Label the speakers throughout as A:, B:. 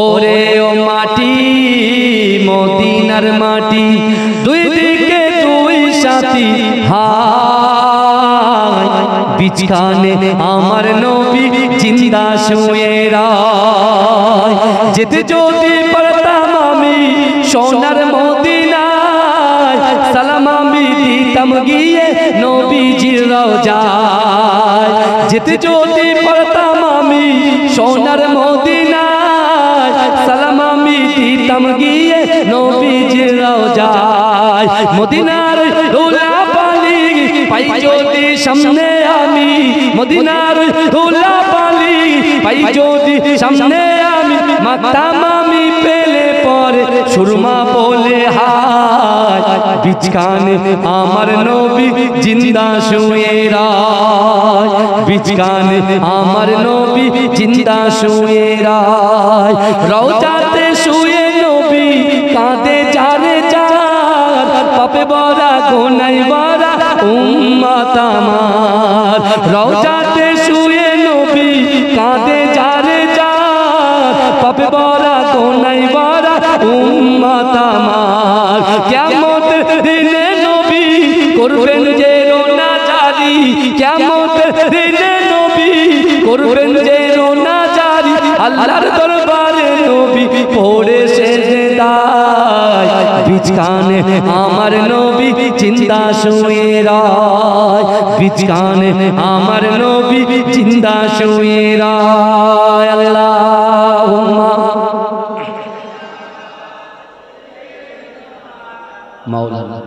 A: ওরে ও মাটি মদিনার মাটি দুই দিকে দুই সাথী হায় বিছখানে আমার নবী জিন্দা শুয়ে রায় যেতে যদি পারতাম আমি সোনার মদিনায় সালাম আমি দিতাম গিয়ে নবীজির রওজায় যেতে যদি পারতাম আমি সোনার মদিনায় সালাম আমি দিতাম গিয়ে নবীজির রওজায় মদিনার ধুলা পানি পাই যদি সামনে আমি মদিনার ধুলা পানি পাই যদি সামনে আমি মাতাম আমি পেলে পরে সুরমা বলে হায় বিছখানে আমার নবী জিন্দা শুয়ে রায় বিছখানে আমার নবী জিন্দা শুয়ে রায় রওজাতে শুয়ে নবী কাঁদে যারে যার পাপে বড়া গোনাই বড়া উম্মত আমার রওজাতে শুয়ে নবী কাঁদে যারে যার পাপে বড়া গোনাই বড়া উম্মত আমার কিয়ামত দিনে নবী করবেন যে রোনা জারি কিয়ামত দিনে নবী করবেন যে রোনা জারি আল্লাহর দরবারে নবী পড়ে সেজদায় বিছখানে আমার নবী জিন্দা শুয়ে রায় বিছখানে আমার নবী জিন্দা শুয়ে রায় আল্লাহুম্মা মাওলানা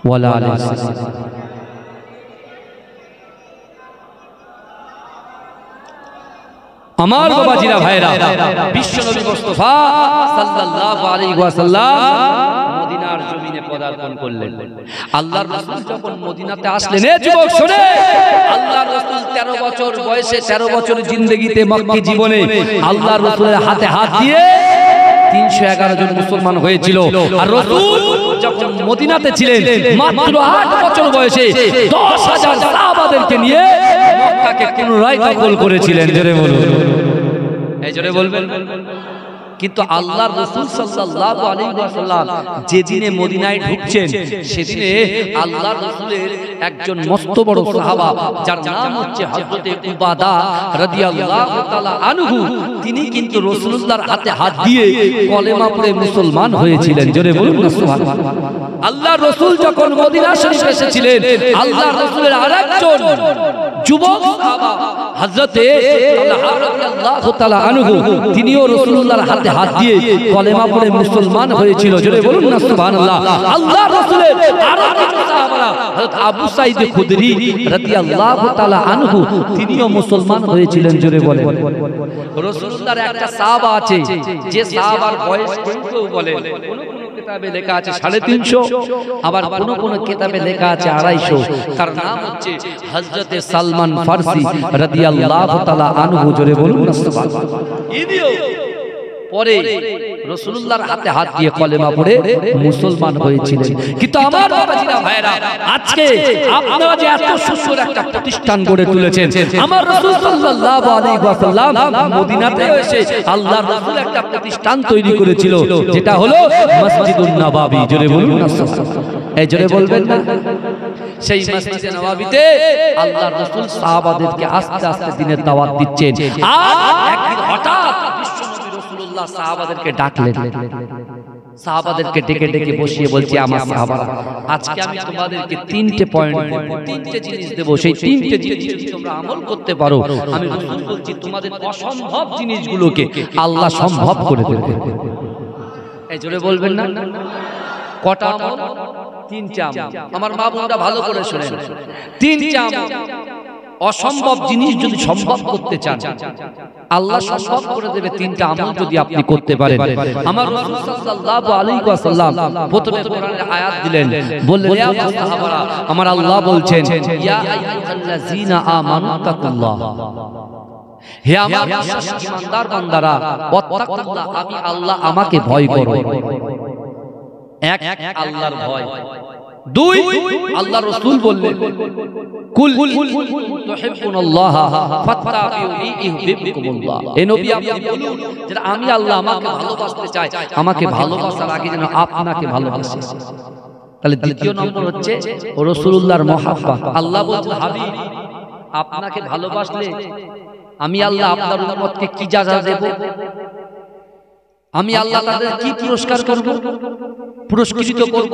A: ওয়ালা আলাইহি আমার বাবাজিরা ভাইরা বিশ্বনবী মুস্তাফা সাল্লাল্লাহু আলাইহি ওয়াসাল্লাম মদিনার জমিনে পদার্পণ করলেন আল্লাহর রাসূল যখন মদিনাতে আসলেন এ যুবক শুনে আল্লাহর রাসূল 13 বছর বয়সে 13 বছর জিন্দেগিতে মক্কি জীবনে আল্লাহর রাসূলের হাতে হাত দিয়ে 311 জন মুসলমান হয়েছিল আর রাসূল যখন মদিনাতে ছিলেন মাত্র 8 বছর বয়সে 10,000 সাহাবাদেরকে নিয়ে মক্কাকে পুনরায় দখল করেছিলেন জোরে বলুন এই জোরে বলবেন কিন্তু আল্লাহর রাসূল সাল্লাল্লাহু আলাইহি ওয়াসাল্লাম যেদিনে মদিনায় ঢুকছেন সেদিনে আল্লাহর রাসূলের একজন মস্ত বড় সাহাবা যার নাম হচ্ছে হযরতে উবাদা রাদিয়াল্লাহু তাআলা আনহু তিনি কিন্তু রাসূলুল্লাহর হাতে হাত দিয়ে কলেমা পড়ে মুসলমান হয়েছিলেন জোরে বলুন না সুবহানাল্লাহ আল্লাহর রাসূল যখন মদিনা শরীফে এসেছিলেন আল্লাহর রাসূলের আরেকজন যুবক সাহাবা হযরতে তালহা রাদিয়াল্লাহু তাআলা আনহু তিনিও রাসূলুল্লাহর হাতে হাত দিয়ে কলেমা পড়ে মুসলমান হয়েছিল জোরে বলুন না সুবহানাল্লাহ আল্লাহর রাসূলের আরেকজন সাহাবা হযরত আবু সাঈদ খুদরি রাদিয়াল্লাহু তাআলা আনহু তিনিও মুসলমান হয়েছিলেন জোরে বলেন রাসূলুল্লাহর একটা সাহাবা আছে যে সাহাবার বয়স কেউ বলে কোন কিতাবে লেখা আছে 350 আবার কোন কিতাবে লেখা আছে 250 তার নাম হচ্ছে হযরতে সালমান ফারসি রাদিয়াল্লাহু তাআলা আনহু জোরে বলুন না সুবহানাল্লাহ ইনিও পরে রাসূলুল্লাহর হাতে হাত দিয়ে কলেমা পড়ে মুসলমান হয়েছিলেন কিন্তু আমার বাবাজিরা ভাইরা আজকে আপনারা যে এত সুন্দর একটা প্রতিষ্ঠান গড়ে তুলেছেন আমার রাসূল সাল্লাল্লাহু আলাইহি ওয়াসাল্লাম মদিনাতে এসে আল্লাহর রাসূল একটা প্রতিষ্ঠান তৈরি করেছিল যেটা হলো মসজিদুন নববী জোরে বলুন না সুবহানাল্লাহ এই জোরে বলবেন না সেই মসজিদে নববীতে আল্লাহর রাসূল সাহাবাদেরকে আস্তে আস্তে দ্বীনের দাওয়াত দিচ্ছেন আর একদিন হঠাৎ রাসূলুল্লাহ সাহাবাদেরকে ডাকলেন সাহাবাদেরকে ডেকে ডেকে বসিয়ে বলছি আমার সাহাবারা আজকে আমি তোমাদেরকে তিনটে পয়েন্ট দেব তিনটে জিনিস দেব সেই তিনটে জিনিস যদি তোমরা আমল করতে পারো আমি রাসূল বলছি তোমাদের অসম্ভব জিনিসগুলোকে আল্লাহ সম্ভব করে দেবে এই জোরে বলবেন না কটা আমল তিনটা আমল আমার মা বোনরা ভালো করে শুনেন তিনটা আমল অসম্ভব জিনিস যদি সম্ভব করতে চান আল্লাহ সম্ভব করে দেবে তিনটা আমল যদি আপনি করতে পারেন আমার রাসূল সাল্লাল্লাহু আলাইহি ওয়াসাল্লাম প্রথমে কোরআনের আয়াত দিলেন বললেন ইয়া সাহাবারা আমার আল্লাহ বলছেন ইয়া আইয়ুহাল্লাযীনা আমানু তাকুল্লাহ হে আমার ঈমানদার বান্দারা ওয়াত্তাকুল্লাহ আমি আল্লাহ আমাকে ভয় করো এক আল্লাহর ভয় দুই, আল্লাহ রাসূল বললেন কুল তুহিব্বুনাল্লাহ ফাত্তাবিউনি ইউহিব্বুকুমুল্লাহ। এ নবী আপনি বলুন যে আমি আল্লাহ আমাকে ভালোবাসতে চাই, আমাকে ভালোবাসার আগে যেন আপনাকে ভালোবাসে। তাহলে দ্বিতীয় নম্বর হচ্ছে রাসূলুল্লাহর মহব্বত। আল্লাহ বলছেন হাবিব আপনাকে ভালোবাসলে আমি আল্লাহ আপনার উম্মতকে কি যাজা দেব, আমি আল্লাহ তাদের কি পুরস্কার করব, পুরস্কৃত করব।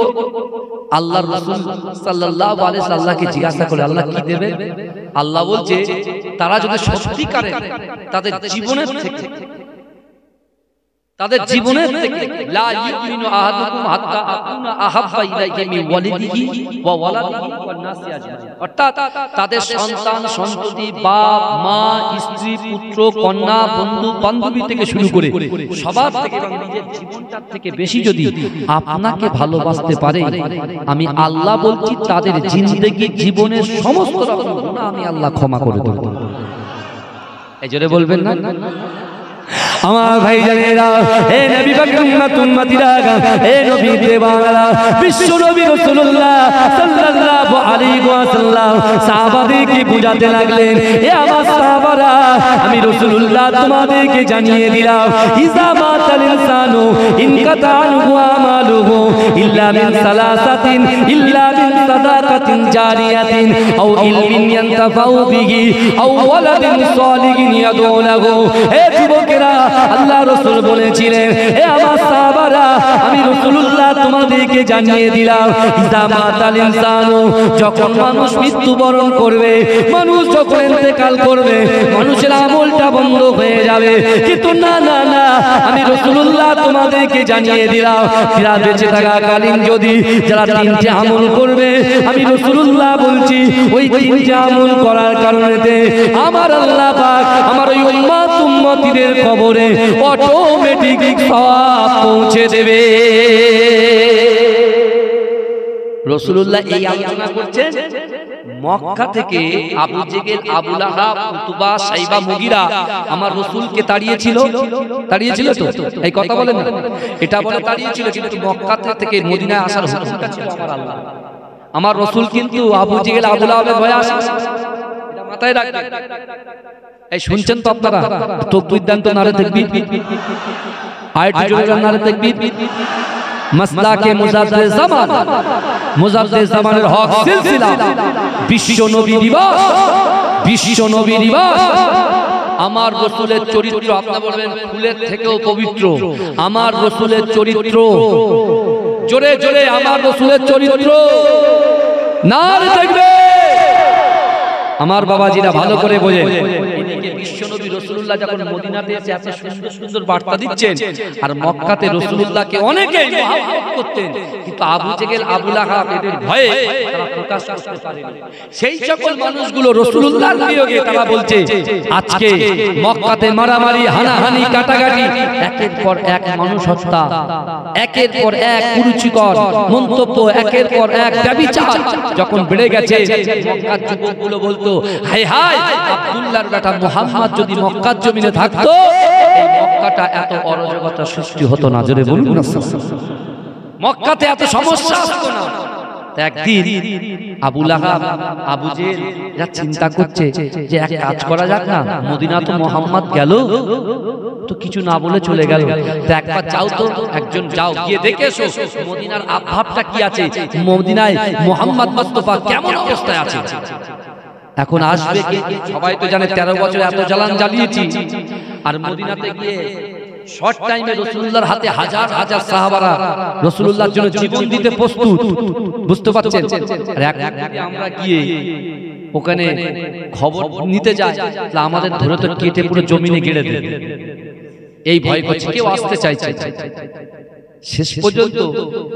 A: আল্লাহর রাসূল সাল্লাল্লাহু আলাইহি সাল্লামকে জিজ্ঞাসা করে আল্লাহ কি দেবে? আল্লাহ বলছে তারা যদি সত্যিকারে তাদের জীবনের থেকে লা ইউমিনু আহাদুকুম হাত্তা আকুনা আহাব্বা ইলাইহি মিন ওয়ালিদিহি ওয়া ওয়ালাদিহি ওয়ান নাসি আজমাইন। অর্থাৎ তাদের সন্তান সন্ততি, বাপ মা, স্ত্রী, পুত্র, কন্যা, বন্ধু বান্ধবী থেকে শুরু করে সবার থেকে এবং নিজের জীবনটার থেকে বেশি যদি আপনাকে ভালোবাসতে পারে, আমি আল্লাহ বলছি তাদের জিন্দেগি জীবনের সমস্ত রকম গুনাহ আমি আল্লাহ ক্ষমা করে দেব। এই জোরে বলবেন না? আমার ভাই জানেরা, হে নবী পাক উম্মতিরা, হে নবী দেওয়ানা বিশ্ব নবী রাসূলুল্লাহ সাল্লাল্লাহু আলাইহি ওয়াসাল্লাম সাহাবাদেরকে বুঝাতে লাগলেন, হে আমার সাহাবারা, আমি রাসূলুল্লাহ তোমাদেরকে জানিয়ে দিলাম ইজা মাতাল ইনসানু ইনকাতা আনহু আমালুহু ইল্লা মিন সালাসাতিন ইল্লা মিন সাদাকাতিন জারিয়াতিন আও ইলমিন ইয়ানতাফাউ বিহি আও ওয়ালাদিন সালিহিন ইয়াদউ লাহু। হে যুবকেরা, আল্লাহ রাসূল বলেছিলেন, হে আমার সাহাবারা, আমি রাসূলুল্লাহ তোমাদেরকে জানিয়ে দিলাম ইজা মাতাল ইনসানু, যখন মানুষ মৃত্যুবরণ করবে, মানুষ যখন ইন্তেকাল করবে, মানুষের আমলটা বন্ধ হয়ে যাবে। কিন্তু না না না, আমি রাসূলুল্লাহ তোমাদেরকে জানিয়ে দিলাম যারা বেঁচে থাকাকালীন যদি যারা তিনটে আমল করবে, আমি রাসূলুল্লাহ বলছি ওই তিনটে আমল করার কারণেতে আমার আল্লাহ পাক আমার ওই উম্মতিদের কবরে অটোমেটিক সওয়াব পৌঁছে দেবে। রাসূলুল্লাহ এই আলোচনা করছেন মক্কা থেকে আবু জেহেল, আবু লাহাব, উতবা, সাইবা, মুগিরা আমার রাসূলকে তাড়িয়েছিল তো? এই কথা বলেন না, এটা বলে তাড়িয়েছিল, কিন্তু মক্কা থেকে মদিনায় আসার হুকুমটা ছিল আমার আল্লাহ। আমার রাসূল কিন্তু আবু জেহেল, আবু লাহাবের ভয়ে আসে, এটা মাথায় রাখবেন। এই শুনছেন তো আপনারা? তাকবীর দেন তো, নারে তাকবীর, আয়াত জোরে নারে তাকবীর। মাসলাকে মুজাদ্দিদ জামান, মুজাদ্দিদ জামানের হক সিলসিলা, বিশ্ব নবী দিবস, বিশ্ব নবী দিবস। আমার রাসূলের চরিত্র, আপনি বলবেন ফুলের থেকেও পবিত্র। আমার রাসূলের চরিত্র, জোরে জোরে আমার রাসূলের চরিত্র, নারে তাকবীর। আমার বাবাজিরা ভালো করে বোঝেন, এদিকে বিশ্বনবী রাসূলুল্লাহ যখন মদিনাতে এসে এত সুন্দর সুন্দর বার্তা দিচ্ছেন, আর মক্কাতে রাসূলুল্লাহকে অনেকেই মহব্বত করতেন, কিন্তু আবু জেহেল, আবু লাহাব এদের ভয়ে তারা প্রকাশ করতে পারেনি। সেই সকল মানুষগুলো রাসূলুল্লাহর বিয়োগে তারা বলছে আজকে মক্কাতে মারামারি, হানাহানি, কাটাকাটি, একের পর এক মানুষ হত্যা, একের পর এক কুরুচিকর মন্তব্য, একের পর এক ব্যভিচার যখন বেড়ে গেছে, মক্কার যুবকগুলো বলতো হায় হায়, আব্দুল্লাহর বেটা মুহাম্মদ যদি মক্কার জমিনে থাকতো, এই মক্কাটা এত অরাজকতা সৃষ্টি হতো না। জোরে বলুন না, মক্কাতে এত সমস্যা হতো না। একদিন আবু লাহাব, আবু জেহেল যা চিন্তা করছে যে এক কাজ করা যাক না, মদিনা তো মুহাম্মদ গেল তো কিছু না বলে চলে গেল, তো একবার যাও তো, একজন যাও, গিয়ে দেখে এসো মদিনার আবহাওয়াটা কি আছে, মদিনায় মুহাম্মদ মুস্তাফা কেমন অবস্থায় আছে। এখন আসবে কে? সবাই তো জানে 13 বছর এত জ্বালান জ্বালিয়েছি, আর মদিনাতে গিয়ে শর্ট টাইমে রাসূলুল্লাহর হাতে হাজার হাজার সাহাবারা রাসূলুল্লাহর জন্য জীবন দিতে প্রস্তুত, বুঝতে পারছেন? আর একদিকে আমরা গিয়ে ওখানে খবর নিতে যাই, তাহলে আমাদের ধরে তো কেটে পুরো জমিনে গেড়ে দেবে, এই ভয় করছে, কেউ আসতে চাইছে। শেষ পর্যন্ত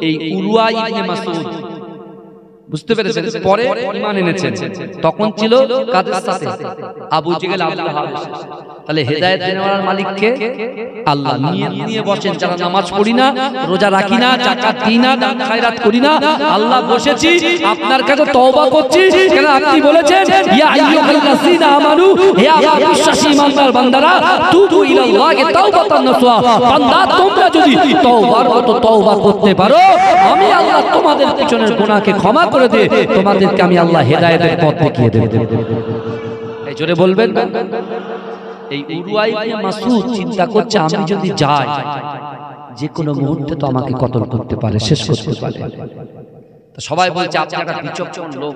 A: এই উরওয়া ইবনে মাসউদ বুঝতে পেরেছেন? পরে ঈমান এনেছেন, তখন ছিল কাদের সাথে? আবু জেহেল, আবু লাহাব। তাহলে হেদায়েত দেওয়ার মালিক কে? আল্লাহ। নিয়ে বসেন যারা নামাজ পড়ি না, রোজা রাখি না, যাকাত দিই না, দান খায়রাত করি না, আল্লাহ বসেছি আপনার কাছে তওবা করছি, কেন আপনি বলেছেন ইয়া আইয়ুহাল্লাযীনা আমানু, হে আমার বিশ্বাসী ইমানদার বান্দারা, তুবু ইলাল্লাহি তাওবাতান নাসুহা, বান্দা তোমরা যদি তওবার মতো তওবা করতে পারো, আমি আল্লাহ তোমাদের পিছনের গুনাহকে ক্ষমা করে দিয়ে তোমাদেরকে আমি আল্লাহ হেদায়েতের পথ দেখিয়ে দেব। এই জোরে বলবেন। এই উরওয়া ইবনে মাসউদ চিন্তা করছে আমি যদি যাই যে কোনো মুহূর্তে তো আমাকে কতল করতে পারে, শেষ করতে পারে। তো সবাই বলছে আপনি একটা বিচক্ষণ লোক,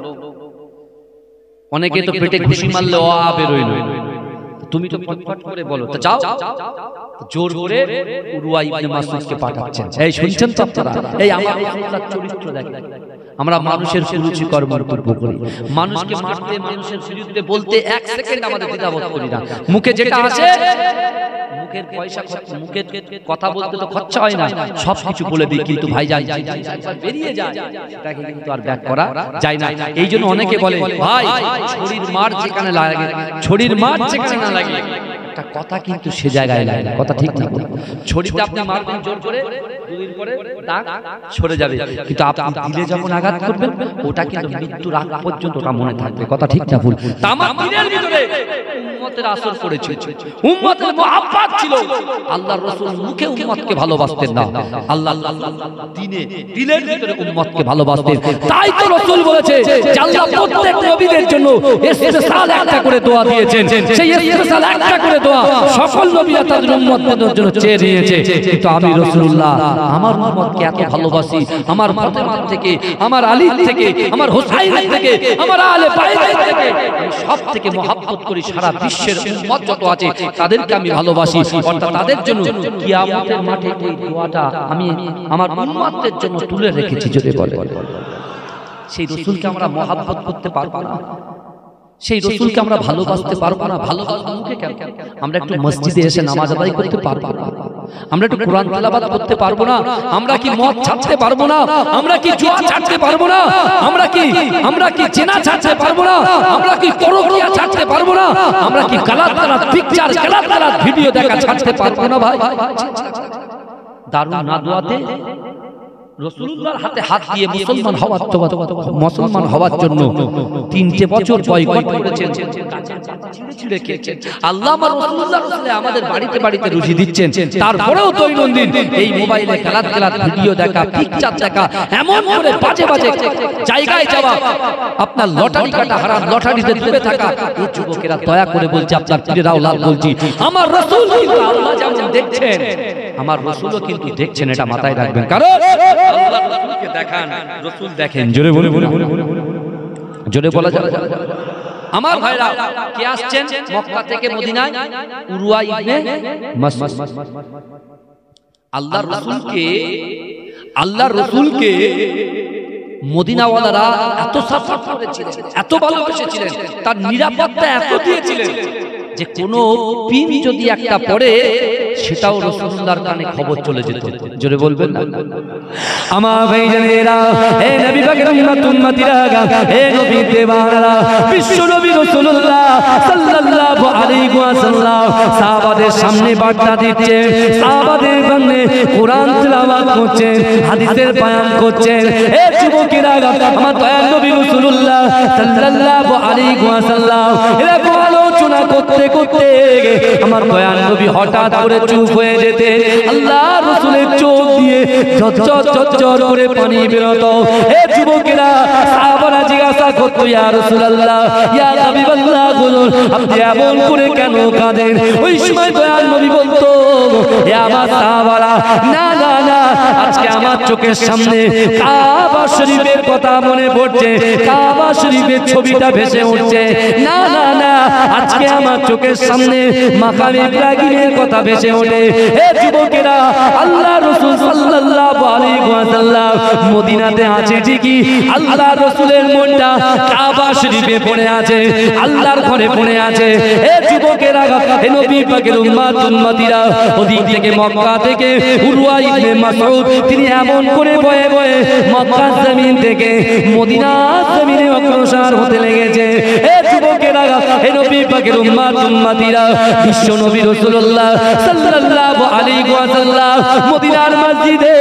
A: অনেকে তো পেটে ঘুষি মারলে ও আ বেরোয়, তুমি তো ফটফট করে বলো, তো যাও। জোর করে উরওয়া ইবনে মাসউদকে পাঠাচ্ছেন। এই শুনছেন তো আপনারা? এই আমার রাসূলুল্লাহর চরিত্র দেখেন। আমরা মানুষের কুরুচিকর মন্তব্য করি, মানুষকে মারতে, মানুষের বিরুদ্ধে বলতে এক সেকেন্ড আমাদের দ্বিধাবোধ করি না। মুখে যেটা আসে, মুখের পয়সা, মুখের কথা বলতে তো খরচা হয় না, সব কিছু বলে দিই, কিন্তু ভাইজান বেরিয়ে যায়, এটাকে কিন্তু আর ব্যাক করা যায় না। এই জন্য অনেকে বলে ভাই ছড়ির মার যেখানে লাগে, ছড়ির মার যেখানে না লাগে, একটা কথা কিন্তু সে জায়গায় লাগে না। কথা ঠিক না? ছড়িটা আপনি মারবেন জোর করে, দুদিন পরে দাগ সরে যাবে, কিন্তু আপনি দিলে যখন আঘাত করবেন ওটা কিন্তু মৃত্যুর আগ পর্যন্ত ওটা মনে থাকবে। কথা ঠিক না ভুল? তামাম দিনের ভিতরে উম্মতের আসর পড়েছে, উম্মতের মুহাব্বত ছিল। আল্লাহর রাসূল মুখে উম্মতকে ভালোবাসতেন না, আল্লাহ দিলের ভিতরে উম্মতকে ভালোবাসতেন। তাই তো রাসূল বলেছে যে আল্লাহ প্রত্যেক নবীদের জন্য স্পেশাল একটা করে দোয়া দিয়েছেন, সেই স্পেশাল একটা করে দোয়া সকল নবীরা তাদের উম্মতদের জন্য চেয়ে নিয়েছে। কিন্তু আমি রাসূলুল্লাহ আমার উম্মতকে এত ভালোবাসি, আমার ফাতেমা থেকে, আমার আলী থেকে, আমার হুসাইন থেকে, আমার আলে বাইত থেকে, আমি সব থেকে মহব্বত করি। সারা বিশ্বের উম্মত যত আছে তাদেরকে আমি ভালোবাসি, অর্থাৎ তাদের জন্য কিয়ামতের মাঠে এই দোয়াটা আমি আমার উম্মতদের জন্য তুলে রেখেছি। যদি বলে সেই রাসূলকে আমরা মহব্বত করতে পারবো না, সেই রাসূলকে আমরা ভালোবাসতে পারবো না, ভালোবাসবো মুখে কেন? আমরা একটু মসজিদে এসে নামাজ আদায় করতে পারবো না, আমরা একটু কোরআন তেলাওয়াত করতে পারবো না, আমরা কি মদ ছাড়তে পারবো না, আমরা কি জুয়া ছাড়তে পারবো না, আমরা কি জেনা ছাড়তে পারবো না, আমরা কি পরকিয়া ছাড়তে পারবো না, আমরা কি গালাত পিকচার, গালাত ভিডিও দেখা ছাড়তে পারবো না? ভাই দারুন নাদওয়াতে রাসূলুল্লাহর হাতে হাত দিয়ে মুসলমান হওয়ার জন্য 3টে বছর বয়কট করেছেন, ছিঁড়ে খেয়েছেন। আল্লাহ আমার রাসূলুল্লাহ আমাদের বাড়িতে বাড়িতে রুজি দিচ্ছেন, তারপরেও দৈনন্দিন এই মোবাইলে গালাত ভিডিও দেখা, পিকচার দেখা, এমন করে বাজে জায়গায় যাওয়া, আপনার লটারি কাটা হারাম, লটারিতে ডুবে থাকা। এই যুবকেরা দয়া করে বলছে, আপনার পীরেরাও লাভ বলছি, আমার রাসূল কিন্তু আল্লাহ যেমন দেখছেন আমার রাসূলও কিন্তু দেখছেন, এটা মাথায় রাখবেন। কারণ আল্লাহ রাসূলকে দেখান, রাসূল দেখেন। জোরে বলা যাবে। আমার ভাইরা কে আসছেন মক্কা থেকে মদিনায়? উরওয়া ইবনে মাসউদ। আল্লাহর রাসূলকে মদিনাওয়ালারা এত সাপোর্ট করেছিলেন, এত ভালোবেসেছিলেন, তার নিরাপত্তা এত দিয়েছিলেন যে কোনো পিন যদি একটা পড়ে সেটাও রাসূলুল্লাহর কানে খবর চলে যেত। জোরে বলবেন না? আমার ভাইজানেরা, হে নবী পাকের উম্মতিরা, হে নবী দেওয়ানারা, বিশ্ব নবী রাসূলুল্লাহ সাল্লাল্লাহু আলাইহি ওয়াসাল্লাম সাহাবাদের সামনে বার্তা দিচ্ছেন, সাহাবাদের সামনে কোরআন তেলাওয়াত করছেন, হাদিসের বয়ান করছেন। হে যুবকেরা, আমার দয়াল নবী রাসূলুল্লাহ সাল্লাল্লাহু আলাইহি ওয়াসাল্লাম এরকম আলোচনা করতে করতে আমার দয়াল নবী হঠাৎ করে চুপ হয়ে যেতেন। আল্লাহ রাসূলের চোখ দিয়ে ঝরঝর করে পানি বেরোতো। হে যুবকেরা, সাহাবারা জিজ্ঞাসা করতো, ইয়া রাসূলুল্লাহ, ইয়া হাবিবাল্লাহ, আপনি এমন করে কেন কাঁদেন? ওই সময় দয়াল নবী বলতো, হে আমার সাহাবারা, না না না, আজকে আমার চোখের সামনে কাবা শরীফের কথা মনে পড়ছে, কাবা শরীফের ছবিটা ভেসে উঠছে। না না না, আজকে আমার চোখের সামনে মাকাম ইব্রাহিমের কথা ভেসে ওঠে। হে যুবকেরা, আল্লাহ রাসূল সাল্লাল্লাহু আলাইহি ওয়াসাল্লাম মদিনাতে আছে ঠিকই, আল্লাহ রাসূলের মনটা কাবা শরীফে পড়ে আছে, আল্লাহর ঘরে পড়ে আছে। হে যুবকেরা, হে নবী পাকের উম্মতিরা, ওদিক থেকে মক্কা থেকে উরওয়া ইবনে মাসউদ তিনি এমন করে বয়ে বয়ে মক্কার জমিন থেকে মদিনার জমিনে অগ্রসর হতে লেগেছে। এ যুবকেরা, এ নবী পাকের উম্মত উম্মতিরা, বিশ্ব নবী রাসূলুল্লাহ সাল্লাল্লাহু আলাইহি ওয়াসাল্লাম মদিনার মসজিদে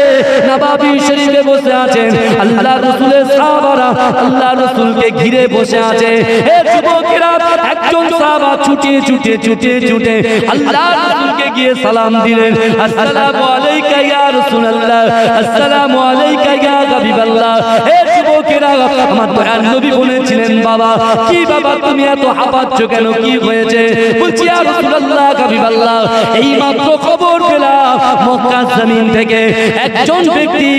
A: নববী শরীফে বসে আছেন। আল্লাহর রাসূলের সাহাবারা আল্লাহর রাসূলকে ঘিরে বসে আছে। এ যুবকেরা, একজন সাহাবা ছুটে ছুটে ছুটে ছুটে আল্লাহর রাসূলকে গিয়ে সালাম দিলেন, আসসালামু আলাইকা ইয়া রাসূলুল্লাহ, আসসালামু আলাইকা ইয়া হাবিবাল্লাহ। এ যুবকেরা, আমার দয়ার নবী বলেছিলেন, বাবা কি বাবা তুমি এত হাঁপাচ্ছ কেন, কি হয়েছে? বলছি ইয়া রাসূলুল্লাহ, হাবিবাল্লাহ, এই মাত্র খবর পেলাম মক্কার জমিন থেকে একজন ব্যক্তি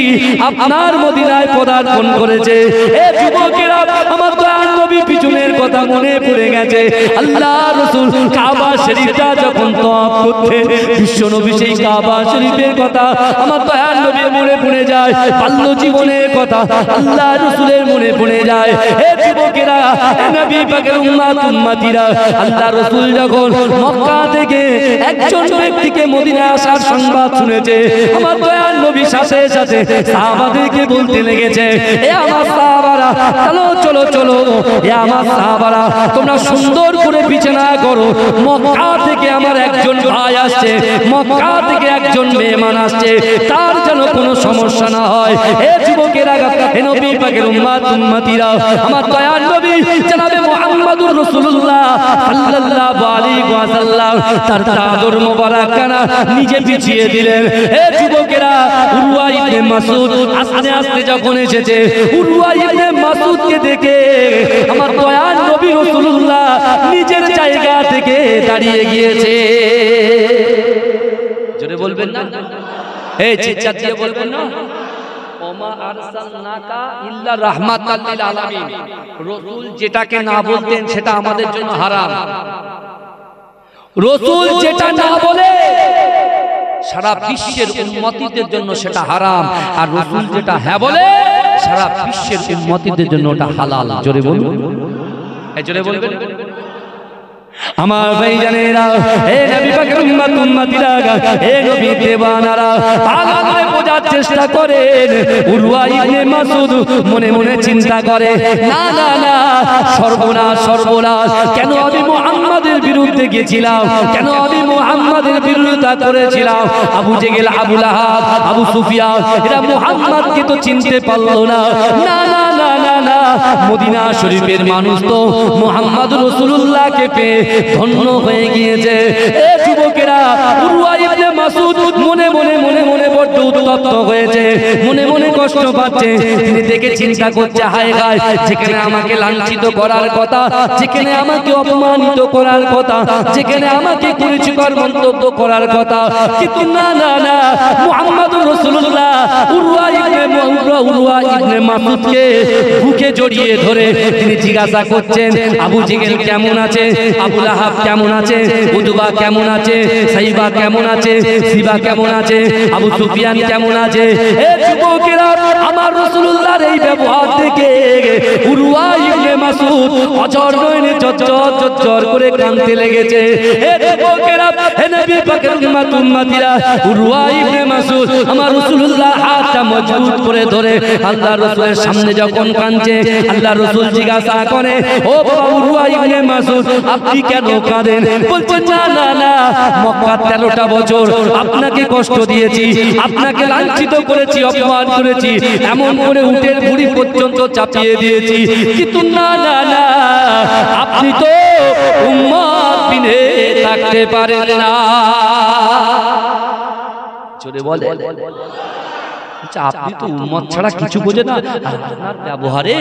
A: আপনার মদিনায় পদার্পণ করেছে। এ যুবকেরা, আমার দয়ার নবী পিছনের কথা মনে পড়ে গেছে। আল্লাহর রাসূল কাবা শরীফটা যখন তওয়াফ করতেন, বিশ্ব নবী সেই কাবা শরীফের কথা আমার দয়ার নবী মনে পড়ে যায়, বাল্য জীবনের কথা আল্লাহর রাসূলের মনে পড়ে যায়। হে যুবকেরা, নবী পাকের উম্মত উম্মতিরা, আল্লাহর রাসূল যখন মক্কা থেকে একজন ব্যক্তিকে মদিনায় আসার সংবাদ শুনেছে, আমার দয়ার নবী সাথে সাথে সাহাবাদেরকে বলতে লেগেছে, এ আমার সাহাবারা, চলো চলো চলো, এ আমার সাহাবারা, তোমরা সুন্দর করে বিছানা করো, মক্কা থেকে আমার একজন ভাই আসছে, মক্কা থেকে একজন মেহমান আসছে, তার যেন কোনো সমস্যা না হয়। হে যুবকেরা, হে নবী পাকের উম্মত উম্মতিরা, আমার দয়ার নবী জনাবে মুহাম্মদুর রাসূলুল্লাহ সাল্লাল্লাহু আলাইহি ওয়াসাল্লাম তার চাদর মোবারক কানা নিজে বিছিয়ে দিলেন। হে যুবকেরা, উরওয়া ইবনে মাসউদ আস্তে আস্তে যখন এসেছে, উরওয়া ইবনে মাসউদকে দেখে আমার দয়ার নবী রাসূলুল্লাহ নিজের জায়গা থেকে দাঁড়িয়ে গিয়েছে। জোরে বলবেন না, এই চিৎকার দিয়ে বলবেন না, ওমা আরসালনাকা ইল্লা রাহমাতাল লিল আলামিন। রাসূল যেটাকে না বলতেন সেটা আমাদের জন্য হারাম। রাসূল যেটা না বলে সারা বিশ্বের উম্মতিদের জন্য সেটা হারাম, আর রাসূল যেটা হ্যাঁ বলে সারা বিশ্বের উম্মতিদের জন্য ওটা হালাল। জোরে বলুন, এই জোরে বলবেন। আমার ভাইজানেরা, হে নবী পাকের উম্মত উম্মতিরা, হে নবী দেওয়ানারা, ভালোভাবে বোঝার চেষ্টা করেন। উরওয়া ইবনে মাসউদ মনে মনে চিন্তা করে, না না না, সর্বনাশ সর্বনাশ, কেন আমি মুহাম্মাদের বিরুদ্ধে গিয়েছিলাম, কেন আমি মুহাম্মাদের বিরোধিতা করেছিলাম। আবু জেহেল, আবু লাহাব, আবু সুফিয়ান, এরা মুহাম্মাদকে তো চিনতে পারলো না। না না না না না, মদিনা শরীফের মানুষ তো মুহাম্মদুর রাসূলুল্লাহকে পেয়ে ধন্য হয়ে গিয়েছে। এ যুবকেরা, উরওয়া ইবনে মাসউদ মনে মনে মনে মনে বড় উত্তপ্ত হয়েছে, মনে মনে কষ্ট পাচ্ছে। তিনি দেখে চিন্তা করছে, হায় হায়, যেখানে আমাকে লাঞ্ছিত করার কথা, যেখানে আমাকে অপমানিত করার কথা, যেখানে আমাকে কুরুচিকর মন্তব্য করার কথা, কিন্তু না না না, মুহাম্মদুর রাসূলুল্লাহ উরওয়া ইবনে মাসউদকে বুকে জড়িয়ে ধরে তিনি জিজ্ঞাসা করছেন, আবু জেহেল কেমন আছে, আবু লাহাব কেমন আছে, উতবা কেমন আছে, সাইবা কেমন আছে, সিবা কেমন আছে, আবু সুফিয়ান কেমন আছে। হে যুবকেরা, আমার রাসূলুল্লাহর এই ব্যবহার দেখে উরওয়া ইবনে মাসউদ অঝর নয়নে ঝরঝর ঝরঝর করে কাঁদতে লেগেছে। হে যুবকেরা, হে নবী পাকের উম্মত উম্মতিরা, উরওয়া ইবনে মাসউদ আমার রাসূলুল্লাহ হাতটা মজবুত করে ধরে আল্লাহর রাসূলের সামনে যখন কাঁদছে, আল্লাহর রাসূল জিজ্ঞাসা করে, ও বাবা উরওয়া ইবনে মাসউদ, আপনি কেন কাঁদেন? বলছেন, না না না, মক্কা 13টা বছর আপনাকে কষ্ট দিয়েছি, আপনাকে লাঞ্ছিত করেছি, অপমান করেছি, এমন করে উটের ভুঁড়ি পর্যন্ত চাপিয়ে দিয়েছি, কিন্তু না না না, আপনি তো উম্মত বিনে থাকতে পারেন না। জোরে বলে, আপনি তো উম্মত ছাড়া কিছু বোঝেন না, আপনার ব্যবহারে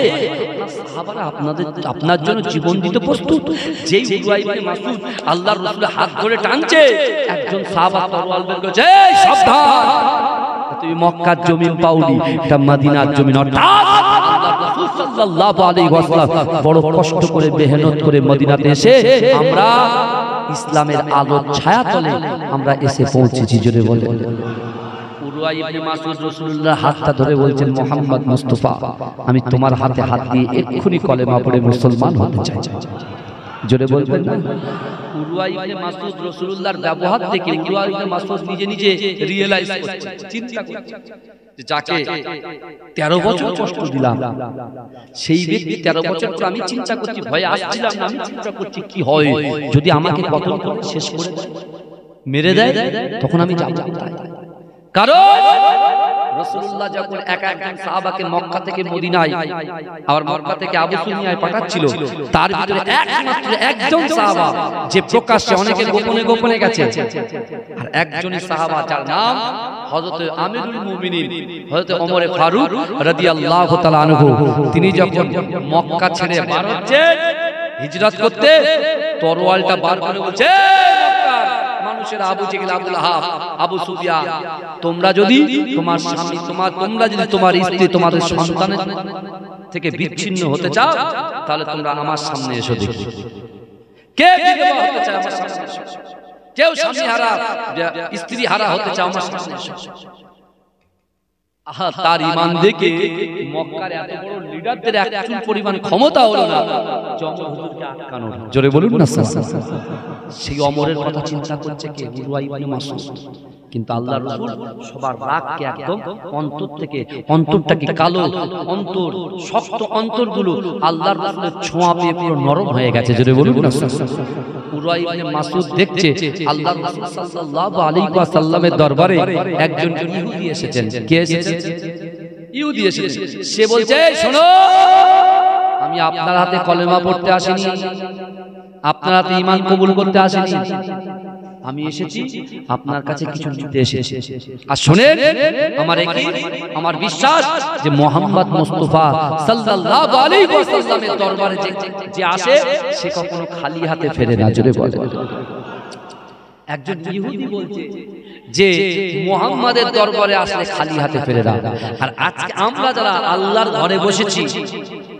A: সাহাবারা আপনার জন্য জীবন দিতে প্রস্তুত। যেই উরওয়া ইবনে মাসউদ আল্লাহর রাসূলের হাত ধরে টানছে, একজন সাহাবা তরোয়াল বের করেছে, এই সাবধান, তুই মক্কার জমিন পাওনি, এটা মদিনার জমিন। অর্থাৎ আল্লাহর রাসূল সাল্লাল্লাহু আলাইহি ওয়াসাল্লাম বড় কষ্ট করে মেহনত করে মদিনাতে এসে আমরা ইসলামের আলোর ছায়াতলে আমরা এসে পৌঁছেছি। জোরে বলে, উরওয়া ইবনে মাসউদ রাসূলুল্লাহর হাতটা ধরে বলছেন, মুহাম্মদ মুস্তাফা, আমি তোমার হাতে হাত দিয়ে এক্ষুনি কলেমা পড়ে মুসলমান হতে চাই। জোরে বলবেন না। উরওয়া ইবনে মাসউদ রাসূলুল্লাহর ব্যবহার থেকে উরওয়া ইবনে মাসউদ নিজে নিজে রিয়েলাইজ করছে, চিন্তা করছে যাকে 13 বছর কষ্ট দিলাম, সেই ব্যক্তি 13 বছর পর আমি চিন্তা করছি, ভয়ে আসছিলাম না, আমি চিন্তা করছি কি হয় যদি আমাকে কতল করে শেষ করে দেয়, মেরে দেয়, তখন আমি যাব কোথায়? কারণ রাসূলুল্লাহ যখন একজন সাহাবাকে মক্কা থেকে মদিনায় আর মক্কা থেকে আবু সুফিয়ায় পাঠাচ্ছিল, তার ভিতরে একমাত্র একজন সাহাবা যে প্রকাশ্যে, অনেকে গোপনে গোপনে গেছে, আর একজনই সাহাবা যার নাম হযরত আমিরুল মুমিনিন হযরত ওমর ফারুক রাদিয়াল্লাহু তাআলা আনহু। তিনি যখন মক্কা ছেড়ে বার হচ্ছেন হিজরত করতে, তরোয়ালটা বার করে বলছে, মানুষের আবু জেহেল, আবু লাহাব, আবু সুফিয়ান, তোমরা যদি তোমার স্বামী, তোমরা যদি তোমার স্ত্রী, তোমাদের সন্তানের থেকে বিচ্ছিন্ন হতে চাও, তাহলে তোমরা আমার সামনে এসো দেখি। কে বিধবা হতে চায় আমার সামনে এসো, কেউ স্বামী হারা, স্ত্রী হারা হতে চায় আমার সামনে এসো। তার ঈমান দেখে মক্কার এত বড় লিডারদের একটু পরিমাণ ক্ষমতা হলো না যে ওমর হুজুরকে আটকানোর। জোরে বলুন না। সেই ওমরের কথা চিন্তা করছে কে? উরওয়া ইবনে মাসউদ। কিন্তু আল্লাহর রাসূল সবার রাগকে একদম অন্তর থেকে, অন্তরটাকে কালো অন্তর, শক্ত অন্তরগুলো আল্লাহর রাসূলের ছোঁয়া পেয়ে পুরো নরম হয়ে গেছে। জোরে বলুন না। উরওয়া ইবনে মাসউদ দেখছে আল্লাহর রাসূল সাল্লাল্লাহু আলাইহি ওয়াসাল্লামের দরবারে একজন ইহুদি এসেছেন। কে এসেছেন? ইহুদি এসেছেন। সে বলছে, শোনো, আমি আপনার হাতে কলেমা পড়তে আসিনি, আপনার হাতে ঈমান কবুল করতে আসিনি, আমি এসেছি আপনার কাছে কিছু নিতে এসেছি। আর শুনেন, আমার বিশ্বাস যে মুহাম্মদ মুস্তাফা সাল্লাল্লাহু আলাইহি ওয়াসাল্লামের দরবারে যে আসে সে কখনো খালি হাতে ফেরে না। জোরে বলে। একজন ইহুদি বলছে যে মুহাম্মাদের দরবারে আসলে খালি হাতে ফেরে না। আর আজকে আমরা যারা আল্লাহর ঘরে বসেছি,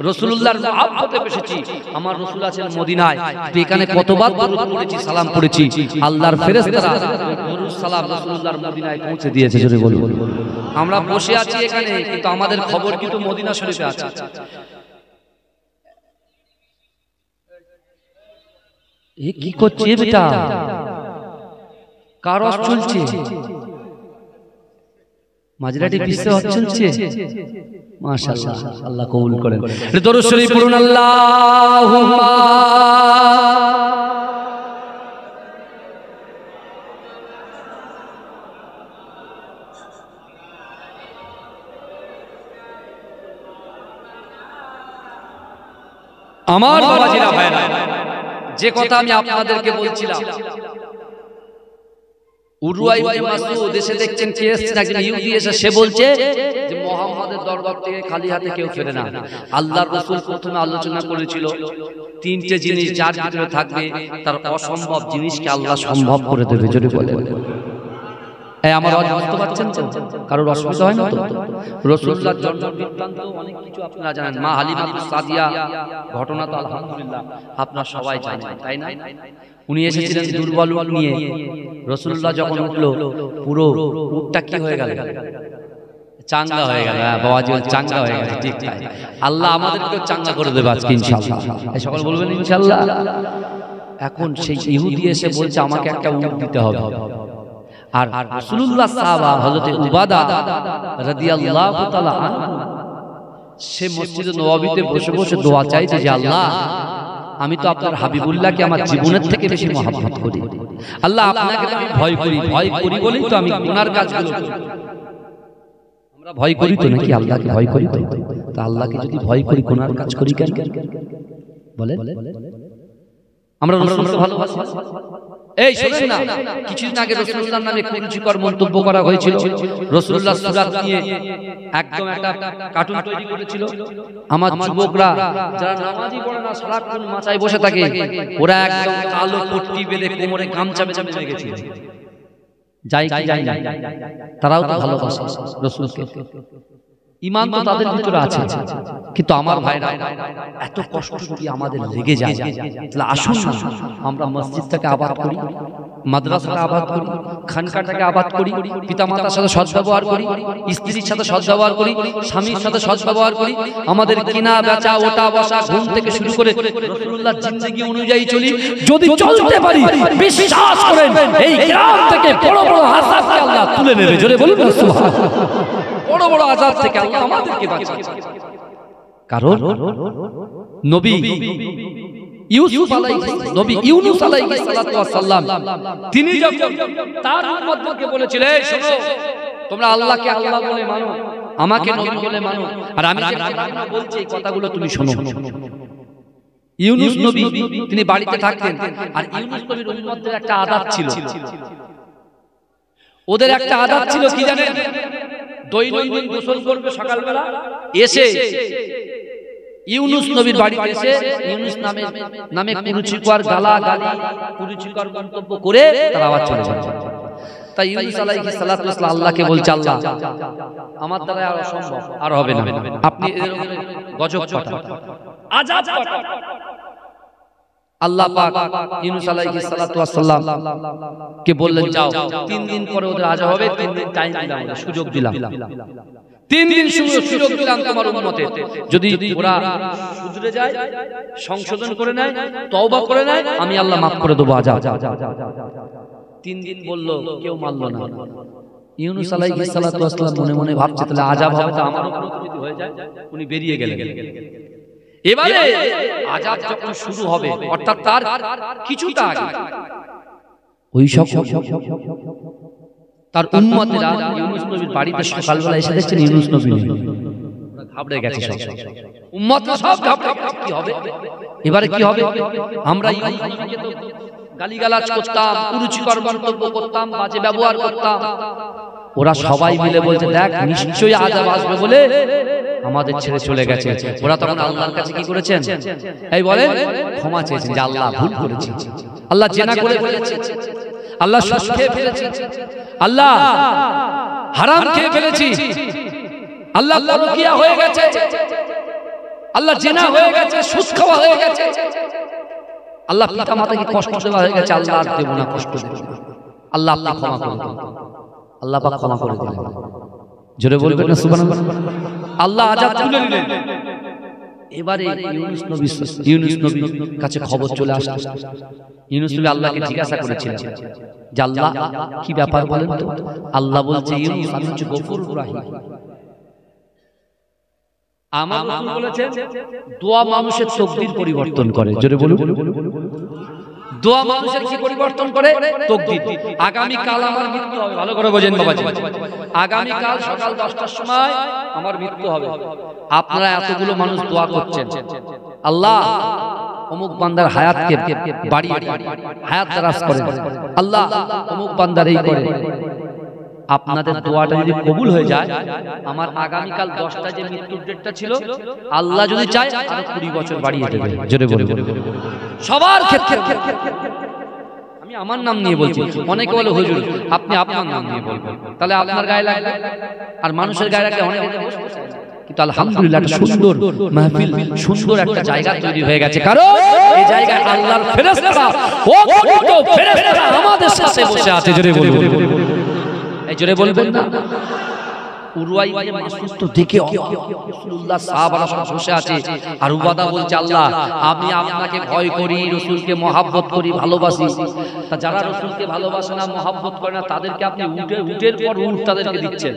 A: রাসূলুল্লাহর মহব্বতে বসেছি, আমার রাসূল আছেন মদিনায়, এখানে কতবার দরুদ পড়েছি, সালাম পড়েছি, আল্লাহর ফেরেশতারা দরুদ সালাম রাসূলুল্লাহর মদিনায় পৌঁছে দিয়েছে। জোরে বলুন। আমরা বসে আছি এখানে, কিন্তু আমাদের খবর কিন্তু মদিনা শরীফে আছে। এ কি করছে বেটা? কার রস চলছে? মাজরাটি পিছে চলছে। মাশাআল্লাহ, আল্লাহ কবুল করেন। দরুদ শরীফ পড়ুন। আল্লাহুম্মা আমার বাবাজিরা ভাইরা, যে কথা আমি আপনাদেরকে বলছিলাম, উরওয়া ইবনে মাসউদ এসে দেখছেন কে এসেছে, একজন ইহুদি এসে সে বলছে যে মুহাম্মাদের দরবার থেকে খালি হাতে কেউ ফেরে না। আল্লাহর রাসূল প্রথমে আলোচনা করেছিল তিনটে জিনিস যার ভিতরে থাকবে তার অসম্ভব জিনিসকে আল্লাহ সম্ভব করে দেবে। জোরে বলে। আমার আওয়াজ বুঝতে পারছেন তো? কারোর অসুবিধা হয় না তো? রাসূলুল্লাহর জন্ম বৃত্তান্ত অনেক কিছু আপনারা জানেন। মা হালিমা সাদিয়া ঘটনা তো আলহামদুলিল্লাহ আপনারা সবাই জানেন, তাই না? উনি এসেছিলেন দুর্বল উট নিয়ে। রাসূলুল্লাহ যখন উঠলো, পুরো উটটা কি হয়ে গেল? চাঙ্গা হয়ে গেল। বাবাজি চাঙ্গা হয়ে গেল। ঠিক তাই, আল্লাহ আমাদেরকেও চাঙ্গা করে দেবে আজকে ইনশাআল্লাহ। এই সকল বলবেন ইনশাআল্লাহ। এখন সেই ইহুদি এসে বলছে আমাকে একটা উট দিতে হবে। আর রাসূলুল্লাহ সাহাবা হযরত উবাদা রাদিয়াল্লাহু তাআলা আনহু সে মসজিদে নববীতে বসে বসে দোয়া চাইছে যে আল্লাহ, আমি তো আপনার হাবিবুল্লাহকে আমার জীবনের থেকে বেশি মহব্বত করি। আল্লাহ, আপনাকে আমি ভয় করি, ভয় করি বলেই তো আমি গুনার কাজগুলো করি। আমরা ভয় করি তো নাকি? আল্লাহকে ভয় করি তো? তা আল্লাহকে যদি ভয় করি, গুনার কাজ করি কেন বলেন? আমরা রাসূলকে ভালোবাসি। এই শুনুন না, কিছুদিন আগে রাসূলুল্লাহর নামে কুরুচিকর মন্তব্য করা হয়েছিল। রাসূলুল্লাহ সূরাত নিয়ে একদম একটা কার্টুন তৈরি করেছিল। আমার যুবকরা যারা নামাজই পড়ে না, সারাক্ষণ মাচায় বসে থাকে, ওরা একদম কালো পট্টি বেঁধে কোমরে গামছা বেঁধে চলে গেছে। যাই কি যাই না, তারাও তো ভালোবাসে রাসূলকে। ঈমান তো তাদের ভিতরে আছে, কিন্তু আমার ভাইরা এত কষ্ট যদি আমাদের লেগে যায়, তাহলে আসুন না আমরা মসজিদটাকে আবাদ করি, মাদ্রাসাকে আবাদ করি, খানকাটাকে আবাদ করি, পিতামাতার সাথে সদ্ব্যবহার করি, স্ত্রীর সাথে সদ্ব্যবহার করি, স্বামীর সাথে সদ্ব্যবহার করি, আমাদের কিনা বেচা ওঠা বসা ঘুম থেকে শুরু করে রাসূলুল্লাহর জিন্দেগি অনুযায়ী চলি। যদি চলতে পারি বিশ্বাস করেন এই গ্রাম থেকে বড় বড় আযাবকে আল্লাহ তুলে নেবে। জোরে বলুন না সুবহানাল্লাহ। বড় বড় আযাব থেকে আল্লাহ আমাদেরকে বাঁচাবে। কারণ নবী ইউনূস আলাইহিস সালাতু ওয়াস সালাম তিনি যখন তার উম্মতকে বলেছিলেন, এই শোনো, তোমরা আল্লাহকে আল্লাহ বলে মানো, আমাকে নবী বলে মানো, আর আমি যে কথাগুলো বলছি এই কথাগুলো তুমি শোনো। ইউনূস নবী তিনি বাড়িতে থাকতেন, আর ইউনূস নবীর উম্মতদের একটা আদত ছিল, ওদের একটা আদত ছিল কি জানেন? দৈনন্দিন গোসল করবে সকালবেলা, এসে ইউনূস নবীর বাড়িতে এসে ইউনূস নামে কুরুচিকর গালাগালি, কুরুচিকর মন্তব্য করে তার আওয়াজ চলে যায়। তাই ইউনূস আলাইহিস সালাতু ওয়াস সালাম আল্লাহকে বলছে, আল্লাহ আমার দ্বারা আর অসম্ভব, আর হবে না, আপনি এর উপরে গজব পাঠান, আযাব পাঠান। আল্লাহ পাক ইউনূস আলাইহিস সালাতু ওয়াস সালাম কে বললেন, যাও 3 দিন পরে ওদের আযাব হবে, 3 দিন টাইম দিলাম, সুযোগ দিলাম, 3 দিন সুযোগ দিলাম তোমার উম্মতে, যদি ওরা শুধরে যায়, সংশোধন করে নেয়, তওবা করে নেয়, আমি আল্লাহ maaf করে দেব আযাব। 3 দিন বলল, কেউ মানল না। ইউনূস আলাইহিস সালাতু ওয়াস সালাম মনে মনে ভাবছে, তাহলে আযাব হবে তো আমার উপর যদি হয়ে যায়। উনি বেরিয়ে গেলেন। এবারে আযাব যখন শুরু হবে, অর্থাৎ তার কিছুটা আগে, ওই সব তার উম্মতেরা ইউনূস নবীর বাড়িতে সকালবেলা এসে দেখছেন ইউনূস নবী নেই, ঘাবড়ে গেছে সব উম্মতরা, সব ঘাবড়ে গেছে। কি হবে এবারে, কি হবে? আমরা ইউনূস নবীকে তো গালিগালাজ করতাম, কুরুচিকর মন্তব্য করতাম, বাজে ব্যবহার করতাম, ওরা সবাই মিলে বলছে, দেখ নিশ্চয়ই আযাব আসবে বলে আমাদের ছেড়ে চলে গেছে। ওরা তখন আল্লাহর কাছে কি করেছেন? এই বলে ক্ষমা চেয়েছেন যে আল্লাহ ভুল করেছি, আল্লাহ জেনা করে ফেলেছি, আল্লাহ সুদ খেয়ে ফেলেছি, আল্লাহ হারাম খেয়ে ফেলেছি, আল্লাহ পরকিয়া হয়ে গেছে, আল্লাহ জেনা হয়ে গেছে, সুদ খাওয়া হয়ে গেছে, আল্লাহ পিতা মাতাকে কষ্ট দেওয়া হয়ে গেছে, আল্লাহ আর দেব না, কষ্ট দেব না, আল্লাহ আপনি ক্ষমা করে দিন। আল্লাহ পাক ক্ষমা করে দিলেন। জোরে বলবেন না সুবহানাল্লাহ। আল্লাহ আযাব তুলে নিলেন। এবারে ইউনূস নবীর কাছে খবর চলে আসলো। ইউনূস নবী আল্লাহকে জিজ্ঞাসা করেছিলেন যে আল্লাহ কি ব্যাপার বলেন তো? আল্লাহ বলছে, ইউনূস আমি হচ্ছে গফুরুর রাহিম। আমার রাসূল বলেছেন দোয়া মানুষের তাকদীর পরিবর্তন করে। জোরে বলুন। দোয়া মানুষের কি পরিবর্তন করে? তাকদীর। আগামী কাল আমার মৃত্যু হবে, ভালো করে বোঝেন বাবাজি, আগামী কাল সকাল 10টার সময় আমার মৃত্যু হবে। আপনারা এতগুলো মানুষ দোয়া করছেন, আল্লাহ অমুক বান্দার হায়াতকে বাড়িয়ে হায়াত দারাজ করেন, আল্লাহ অমুক বান্দার এই করে। আপনাদের দোয়াটা যদি কবুল হয়ে যায়, আমার আগামী কাল 10টা যে মৃত্যুর ডেটটা ছিল, আল্লাহ যদি চায় আরো 20 বছর বাড়িয়ে দেবে। জোরে বলে সবার ক্ষেত্রে। আমি আমার নাম নিয়ে বলছি, অনেকে বলে হুজুর আপনি আপনার নাম নিয়ে বলবেন, তাহলে আপনার গায়ে লাগবে আর মানুষের গায়ে লাগলে অনেকে বসে। কিন্তু আলহামদুলিল্লাহ একটা সুন্দর মাহফিল, সুন্দর একটা জায়গা তৈরি হয়ে গেছে, কারণ এই জায়গায় আল্লাহর ফেরেশতারা, অগণিত ফেরেশতারা আমাদের সাথে বসে আছে। জোরে বলুন, এই জোরে বলবেন না। উরওয়াই ইবনে মাসউদ তো দেখে রাসূলুল্লাহ সাহাবারা সব বসে আছে, আর উবাদা বলছে, আল্লাহ আমি আপনাকে ভয় করি, রাসূলকে মহব্বত করি, ভালোবাসি। তা যারা রাসূলকে ভালোবাসে না, মহব্বত করে না, তাদেরকে আপনি উটের পর উট তাদেরকে দিচ্ছেন।